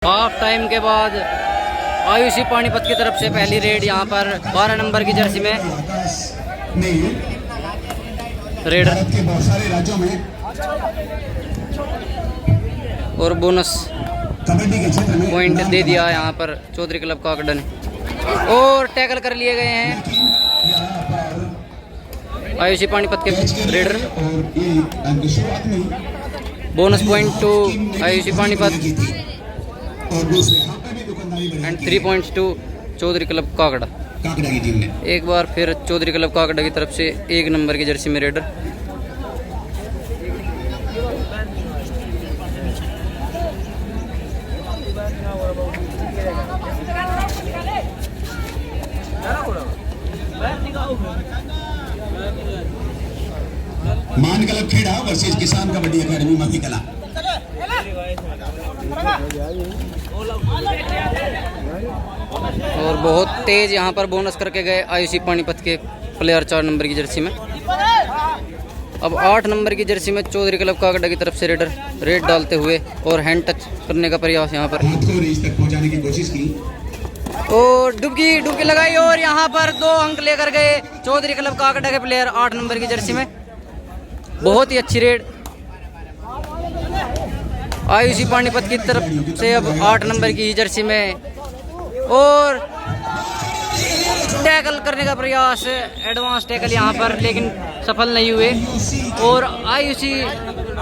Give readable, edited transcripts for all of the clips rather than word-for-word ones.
Half time के बाद आयुषी पानीपत की तरफ से पहली रेड यहाँ पर 12 नंबर की जर्सी में रेड के बहुत सारे राज्यों में और बोनस कबड्डी के क्षेत्र में पॉइंट दे दिया यहाँ पर चौधरी क्लब काकड़ा ने और टैकल कर लिए गए हैं आयुषी पानीपत के रेडर। और ये अंक शुरुआत में bonus point to Ayushi Panipat और दूसरे हाथ पे भी दुकानदारी and 3 points to Chaudhary club Kakda. Kakda की टीम ने एक बार फिर चौधरी क्लब काकड़ा की तरफ से 1 नंबर की जर्सी में रेडर। मान क्लब खेड़ा वर्सेस किसान कबड्डी अकेडमी माफी कला। और बहुत तेज यहाँ पर बोनस करके गए आयुषी पानीपत के प्लेयर 4 नंबर की जर्सी में। अब 8 नंबर की जर्सी में चौधरी क्लब काकड़ा की तरफ से रेडर रेड डालते हुए और हैंड टच करने का प्रयास यहाँ पर हाथ को रीच तक पहुंचाने की कोशिश की और डुबकी लगाई और यहाँ पर 2 अंक लेकर गए चौधरी क्लब काकड़ा के प्लेयर 8 नंबर की जर्सी में। बहुत ही अच्छी रेड आयुषी पानीपत की तरफ से। अब 8 नंबर की जर्सी में और टैकल करने का प्रयास, एडवांस टैकल यहाँ पर, लेकिन सफल नहीं हुए और आयुषी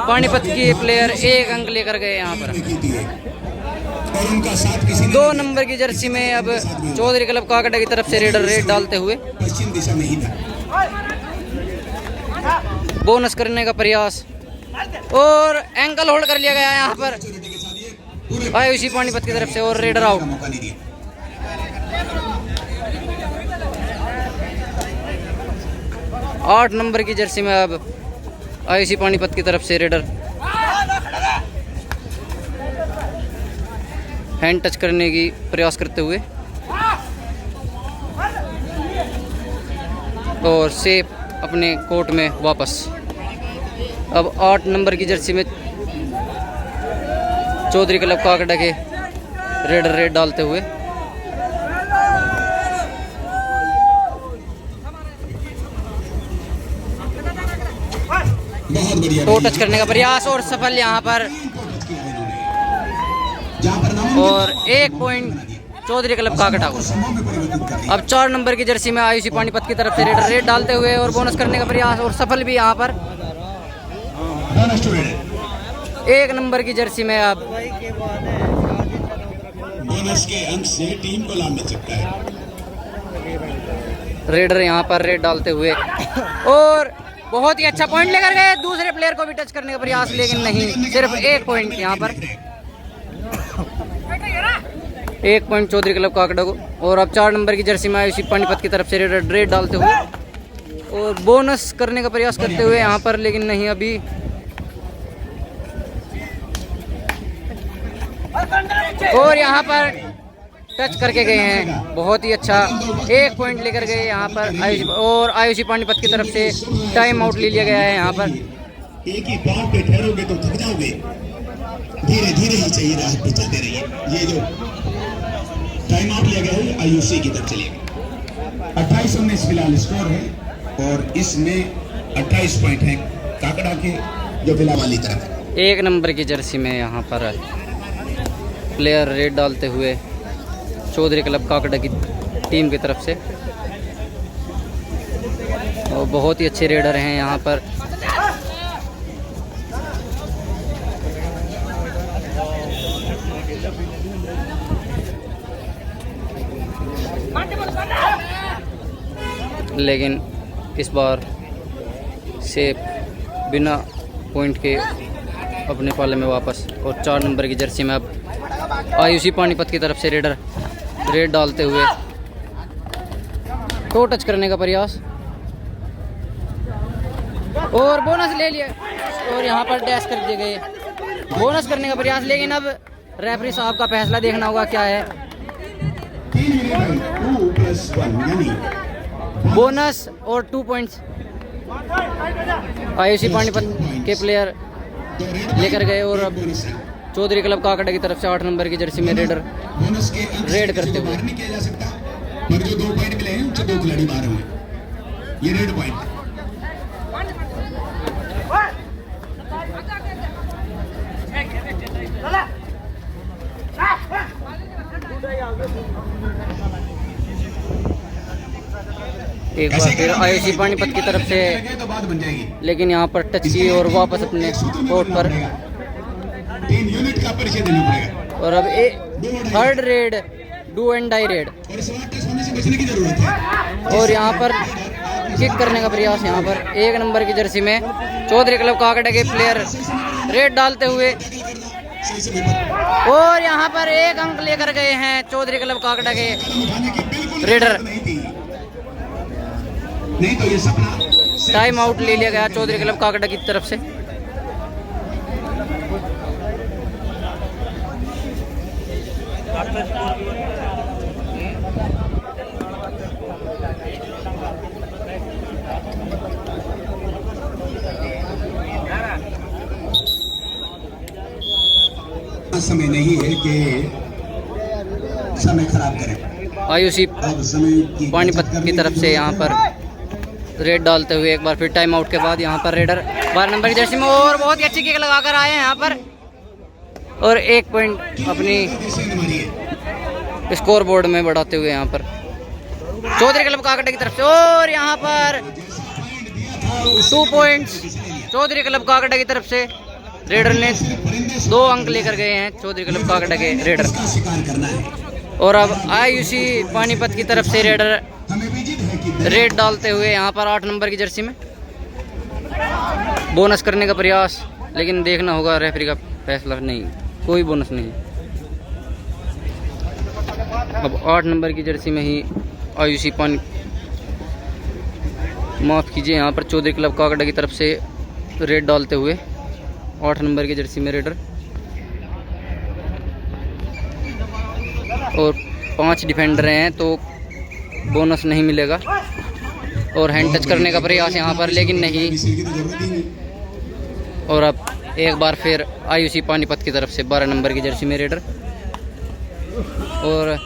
पानीपत के प्लेयर 1 अंक लेकर गए यहाँ पर। और उनका साथ किसी 2 नंबर की जर्सी में अब चौधरी क्लब काकड़ा की तरफ से रेडर रेड डालते हुए पश्चिम दिशा में ही था। बोनस करने का प्रयास और एंकल होल्ड कर लिया गया यहाँ पर आयुषी पानीपत की तरफ से और रेडर आउट। मौका नहीं दिया। 8 नंबर की जर्सी में अब आयुषी पानीपत की तरफ से रेडर हैंड टच करने की प्रयास करते हुए और सेफ अपने कोर्ट में वापस। अब 8 नंबर की जर्सी में चौधरी क्लब काकड़ा के रेडर रेड डालते हुए बहुत बढ़िया टो टच करने का प्रयास और सफल यहाँ पर। जहां पर नाम और 1 पॉइंट चौधरी क्लब काकड़ा को। समूह में परिवर्तित कर अब 4 नंबर की जर्सी में आयुषी पानीपत की तरफ से रेडर रेड डालते हुए और बोनस करने का प्रयास और सफल भी यहाँ पर। Bonus to raider. 1 नंबर की जर्सी में अब बोनस के अंक से टीम को लाभ मिल सकता है। रेडर यहाँ पर रेड डालते हुए और बहुत ही अच्छा पॉइंट लेकर गए। दूसरे प्लेयर को भी टच करने का प्रयास, लेकिन नहीं, सिर्फ 1 पॉइंट यहाँ पर। 1 पॉइंट चौधरी क्लब काकड़ा को। और अब 4 नंबर की जर्सी में आयुषी पानीपत की तरफ से रेडर रेड डालते हुए और बोनस करने का प्रयास करते हुए यहाँ पर, लेकिन नहीं अभी। और यहाँ पर टच करके गए हैं, बहुत ही अच्छा 1 पॉइंट लेकर गए यहाँ पर और आयुषी पानीपत की तरफ से टाइम आउट ले लिया गया है यहाँ पर। एक ही पांव पे ठहरोगे तो थक जाओगे, धीरे धीरे ही चाहिए, राह पे चलते रहिए। ये जो टाइम आउट लिया गया है आयुषी की तरफ चलिए। 28-19 फिलहाल स्कोर है और इसमें 28 पॉइंट है काकड़ा के जो फिलहाल वाली तरफ। 1 नंबर की जर्सी में यहाँ पर प्लेयर रेड डालते हुए चौधरी क्लब काकड़ा की टीम की तरफ से। और बहुत ही अच्छे रेडर हैं यहाँ पर। लेकिन इस बार सेफ बिना पॉइंट के अपने पाले में वापस। और 4 नंबर की जर्सी में अब आयुषी पानीपत की तरफ से रेडर रेड डालते हुए टो टच करने का प्रयास और बोनस ले लिया और यहाँ पर डैश कर दिए गए। बोनस करने का प्रयास, लेकिन अब रेफरी साहब का फैसला देखना होगा क्या है। 2+1 यानी बोनस और 2 पॉइंट्स आयुषी पानीपत के प्लेयर लेकर गए और अब चौधरी क्लब काकड़ा की तरफ से 8 नंबर की जर्सी में रेडर बोनस के अंक रेड से करते जो हुए। बाहर नहीं किया जा सकता, पर जो 2 पॉइंट मिले हैं उनसे 2 खिलाड़ी बाहर हुए। ये रेड पॉइंट एक बार फिर आयुषी पानीपत की तरफ से, तो बात बन जाएगी। लेकिन यहाँ पर टच की और वापस अपने कोर्ट पर। 3 यूनिट का परिचय देना पड़ेगा और अब third raid, do and die raid. और इस बार टच होने से बचने की जरूरत है। और यहाँ पर किक करने का प्रयास, यहाँ पर 1 नंबर की जर्सी में चौधरी क्लब काकड़ा के प्लेयर रेड डालते हुए, सही समय पर और यहाँ पर 1 अंक लेकर गए हैं चौधरी क्लब काकड़ा के कदम उठाने की बिल्कुल रेडर। जरूरत नहीं थी, नहीं तो ये सपना टाइम आउट ले लिया गया चौधरी क्लब काकड़ा की तरफ से। समय नहीं है कि समय खराब करें। आयुषी अब समय की पानीपत बचत की करने तरफ से यहाँ पर रेड डालते हुए एक बार फिर टाइम आउट के बाद यहाँ पर रेडर 12 नंबर की जर्सी में, और बहुत ही अच्छी किक लगाकर आए हैं यहाँ पर, और 1 पॉइंट अपनी स्कोर बोर्ड में बढ़ाते हुए यहाँ पर चौधरी क्लब काकड़ा की तरफ से। और यहाँ पर 2 पॉइंट्स चौधरी क्लब काकड़ा की तरफ से। रेडर ने 2 अंक लेकर गए हैं चौधरी क्लब काकड़ा के रेडर। इसका शिकार करना है। और अब आयुषी पानीपत की तरफ से रेडर हमें भी जिद है कि रेड डालते हुए यहाँ पर 8 नंबर की जर्सी में बोनस करने का प्रयास, लेकिन देखना होगा रेफरी का फैसला। नहीं, कोई बोनस नहीं। अब 8 नंबर की जर्सी में ही आयुषी पानी, माफ़ कीजिए, यहाँ पर चौधरी क्लब काकड़ा की तरफ से रेड डालते हुए 8 नंबर की जर्सी में रेडर, और 5 डिफेंडर हैं तो बोनस नहीं मिलेगा। और हैंड टच करने का प्रयास यहाँ पर, लेकिन नहीं। की तो जरूरत ही नहीं। और अब एक बार फिर आयुषी पानीपत की तरफ से 12 नंबर की जर्सी में रेडर, और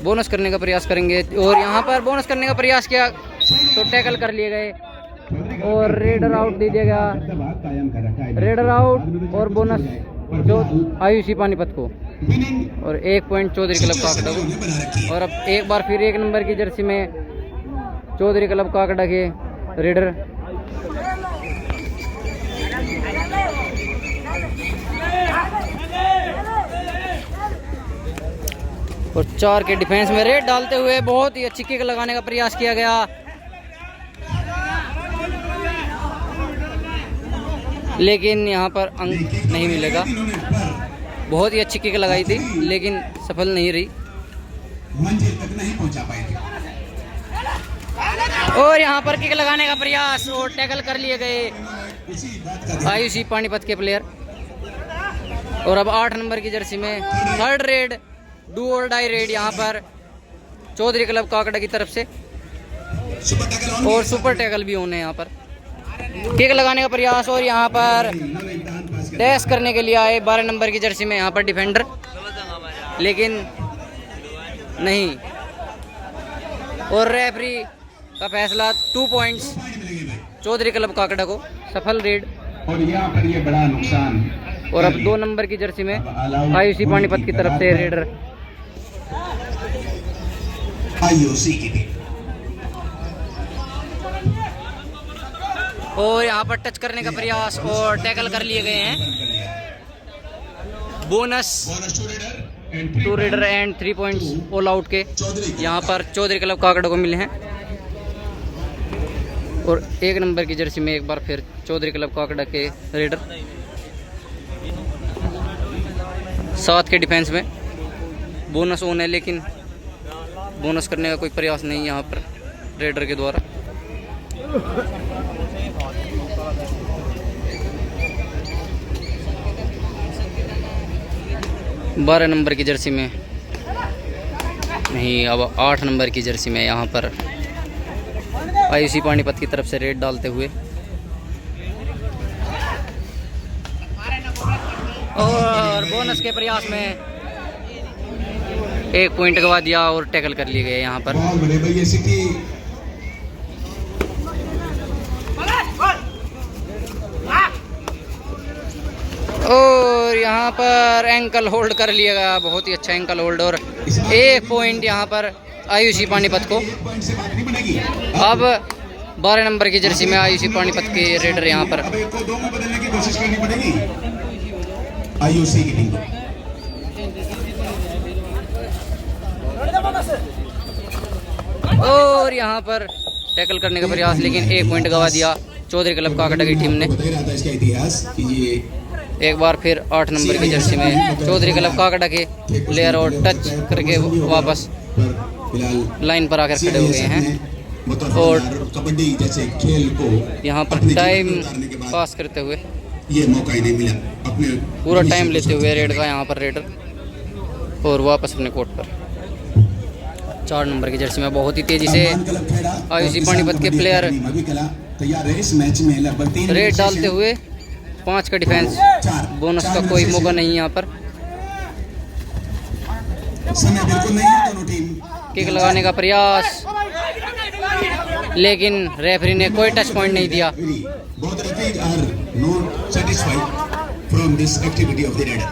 बोनस करने का प्रयास करेंगे। और यहाँ पर बोनस करने का प्रयास किया तो टैकल कर लिए गए और रेडर आउट दे दिया गया। कायम कर रखा है। रेडर आउट और बोनस जो आयुषी पानीपत को, और 1 पॉइंट चौधरी क्लब काकड़ा को। और अब एक बार फिर 1 नंबर की जर्सी में चौधरी क्लब काकड़ा के रेडर, और 4 के डिफेंस में रेड डालते हुए बहुत ही अच्छी किक लगाने का प्रयास किया गया, लेकिन यहाँ पर अंक नहीं मिलेगा। बहुत ही अच्छी किक लगाई थी, लेकिन सफल नहीं रही। मंजिल तक नहीं पहुंचा पाए थे। और यहाँ पर किक लगाने का प्रयास और टैकल कर लिए गए इसी बात का आयुषी पानीपत के प्लेयर। और अब 8 नंबर की जर्सी में थर्ड रेड, डू और डाई रेड यहाँ पर चौधरी क्लब काकड़ा की तरफ से, सुपर टैकल ऑन और सुपर टैकल भी होने यहाँ पर किक लगाने का प्रयास। और यहाँ पर डैश करने के लिए आए 12 नंबर की जर्सी में यहाँ पर डिफेंडर, लेकिन नहीं। और रेफरी का फैसला 2 पॉइंट्स चौधरी क्लब काकड़ा को, सफल रेड। और यहाँ पर ये बड़ा नुकसान। और अब 2 नंबर की जर्सी में आयुषी पानीपत की तरफ से रेडर, आयुषी की टीम। और यहाँ पर टच करने का प्रयास और टैकल कर लिए गए हैं। Bonus bonus 2 raider and 3 points all out के यहाँ पर चौधरी क्लब काकड़ा को मिले हैं। और 1 नंबर की जर्सी में एक बार फिर चौधरी क्लब काकड़ा के रेडर, 7 के डिफेंस में बोनस ऑन है, लेकिन बोनस करने का कोई प्रयास नहीं यहाँ पर रेडर के द्वारा। बारह नंबर की जर्सी में नहीं, अब 8 नंबर की जर्सी में यहाँ पर आयुषी पानीपत की तरफ से रेड डालते हुए, और और बोनस के प्रयास में 1 पॉइंट गवा दिया और टैकल कर लिए गए यहाँ पर। बहुत बड़े भैया सिटी और यहाँ पर एंकल होल्ड कर लिया गया, बहुत ही अच्छा एंकल होल्ड, और 1 पॉइंट यहाँ पर आयुषी पानीपत को। पॉइंट से बात नहीं बनेगी। अब 12 नंबर की जर्सी में आयुषी पानीपत के रेडर यहाँ पर। अब एक को 2 में बदलने की कोशिश करनी पड़ेगी आयुषी की टीम को। और यहाँ पर टैकल करने का प्रयास, लेकिन 1 पॉइंट गवा दिया चौधरी क्लब काकड़ा की टीम ने। बता रहा था इसका इतिहास कि ये एक बार फिर 8 नंबर की जर्सी में चौधरी क्लब काकड़ा के प्लेयर और टच करके वापस फिलहाल लाइन पर आकर खड़े हो गए हैं। और कबड्डी जैसे खेल को यहाँ पर टाइम पास करते हुए ये मौका ही नहीं मिला अपने पूरा टाइम लेते हुए रेड का यहाँ पर रेडर, और वापस अपने कोर्ट पर 4 नंबर की जर्सी में बहुत ही तेजी से आयुषी पानीपत के प्लेयर तैयार है इस मैच में लगभग 3 रेड डालते हुए। 5 का डिफेंस, बोनस का कोई मौका नहीं यहाँ पर। समय बिल्कुल नहीं है दोनों टीम। किक लगाने का प्रयास, लेकिन रेफरी ने कोई टच पॉइंट नहीं दिया। Both referees are not satisfied from this activity of the raider.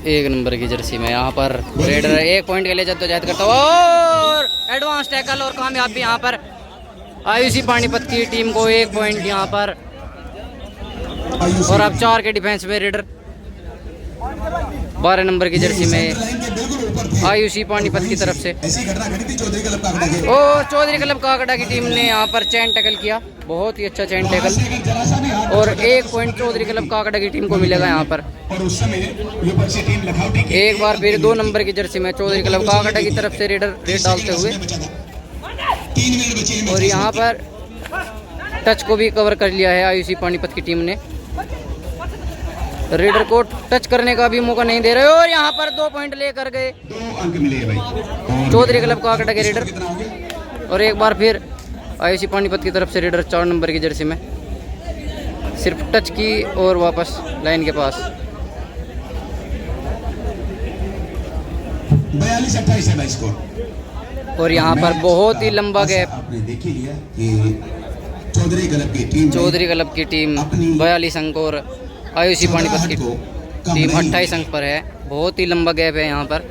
एक नंबर की जर्सी में यहाँ पर रेडर 1 पॉइंट के लिए जद्दोजहद करता हुआ, और एडवांस टैकल और कामयाबी यहाँ पर आयुषी पानीपत की टीम को 1 पॉइंट यहाँ पर। और अब 4 के डिफेंस में रेडर 12 नंबर की जर्सी में आयुषी पानीपत की तरफ से। और चौधरी क्लब काकड़ा की टीम ने यहाँ पर चैन टैकल किया, बहुत ही अच्छा चैन टैकल, और 1 पॉइंट चौधरी क्लब काकड़ा की टीम को मिलेगा यहाँ पर। एक बार फिर 2 नंबर की जर्सी में चौधरी क्लब काकड़ा की तरफ से रेडर रेड डालते हुए, और यहाँ पर टच को भी कवर कर लिया है आयुषी पानीपत की टीम ने। रेडर को टच करने का भी मौका नहीं दे रहे, और यहाँ पर 2 पॉइंट लेकर गए 2 अंक मिले भाई चौधरी क्लब काकड़ा के रेडर। और एक बार फिर आयुषी पानीपत की तरफ से रेडर 4 नंबर की जर्सी में सिर्फ टच की और वापस लाइन के पास। 42-28 है भाई स्कोर। और यहाँ पर बहुत ही लंबा गैप, आपने देख ही लिया कि चौधरी क्लब की टीम 42 अंक और आयुषी पानीपत की टीम 28 अंक पर है। बहुत ही लंबा गैप है यहाँ पर।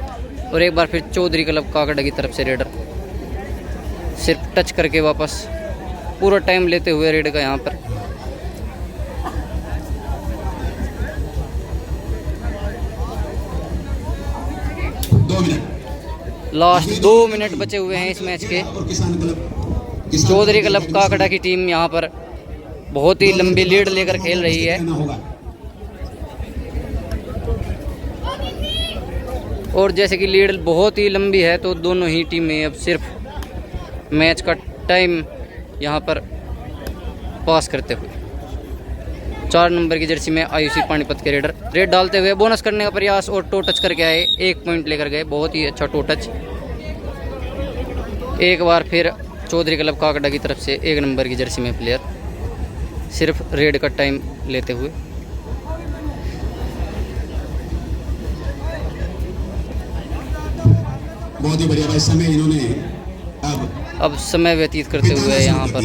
और एक बार फिर चौधरी क्लब काकड़ा की तरफ से रेडर सिर्फ टच करके वापस पूरा टाइम लेते हुए रेड का यहाँ पर। लास्ट 2 मिनट बचे हुए हैं इस मैच के। चौधरी क्लब काकड़ा की टीम यहाँ पर बहुत ही लंबी लीड लेकर खेल रही है, और जैसे कि लीड बहुत ही लंबी है तो दोनों ही टीमें अब सिर्फ मैच का टाइम यहाँ पर पास करते हुए 4 नंबर की जर्सी में आयुषी पानीपत के रेडर रेड डालते हुए बोनस करने का प्रयास और टो टच करके आए, 1 पॉइंट लेकर गए। बहुत ही अच्छा टो टच। एक बार फिर चौधरी क्लब काकड़ा की तरफ से 1 नंबर की जर्सी में प्लेयर सिर्फ रेड का टाइम लेते हुए। बहुत ही बढ़िया भाई समय इन्होंने अब समय व्यतीत करते हुए यहाँ पर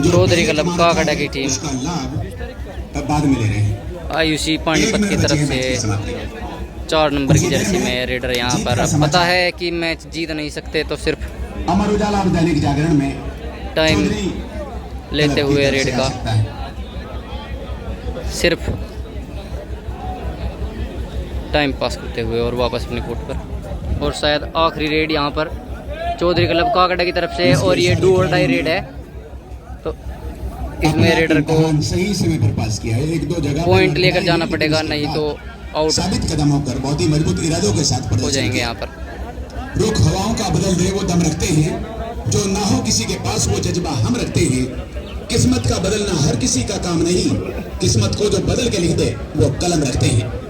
चौधरी क्लब काकड़ा की टीम बाद में ले रहे हैं। आयुषी पानीपत की तरफ से 4 नंबर की जर्सी में रेडर यहाँ पर अब पता है कि मैच जीत नहीं सकते तो सिर्फ अमर उजाला और दैनिक जागरण में टाइम लेते हुए रेड का सिर्फ टाइम पास करते हुए और वापस अपने कोर्ट पर। और शायद आखिरी रेड यहाँ पर चौधरी क्लब काकड़ा की तरफ से, और ये डू और डाई रेड है तो इसमें रेडर को सही समय पर पास किया है। 1-2 जगह पॉइंट लेकर जाना पड़ेगा, नहीं तो आउट साबित कदम होकर बहुत ही मजबूत इरादों के साथ हो जाएंगे यहाँ पर। रुख हवाओं का बदल दे वो दम रखते हैं, जो ना हो किसी के पास वो जज्बा हम रखते हैं। किस्मत का बदलना हर किसी का काम नहीं, किस्मत को जो बदल के लिख दे वो कलम रखते हैं।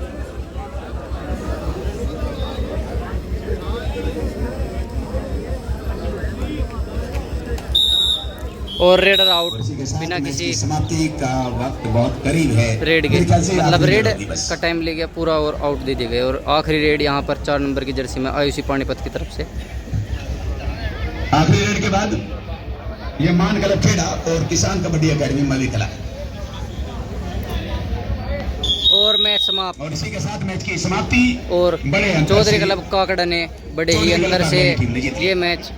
और रेडर आउट और इसी के साथ बिना मैच किसी की समाप्ति का वक्त बहुत करीब है। रेड के, मेरे ख्याल से मतलब आखिरी रेड होगी बस। का टाइम ले गया पूरा और आउट दे दिए गए। और आखिरी रेड यहाँ पर 4 नंबर की जर्सी में आयुषी पानीपत की तरफ से। आखिरी रेड के बाद ये मान क्लब खेड़ा और किसान कबड्डी अकेडमी मवी कला। और मैच समाप्त। और इसी के साथ मैच की समाप्ति और बड़े अंतर चौधरी से क्लब काकड़ा ने बड़े ही चौधरी अंतर क्लब से काकड़ा की टीम ने जीत लिया। ये मैच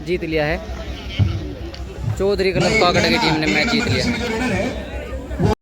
जीत लिया है। चौधरी क्लब काकड़ा की टीम ने मैच जीत लिया है।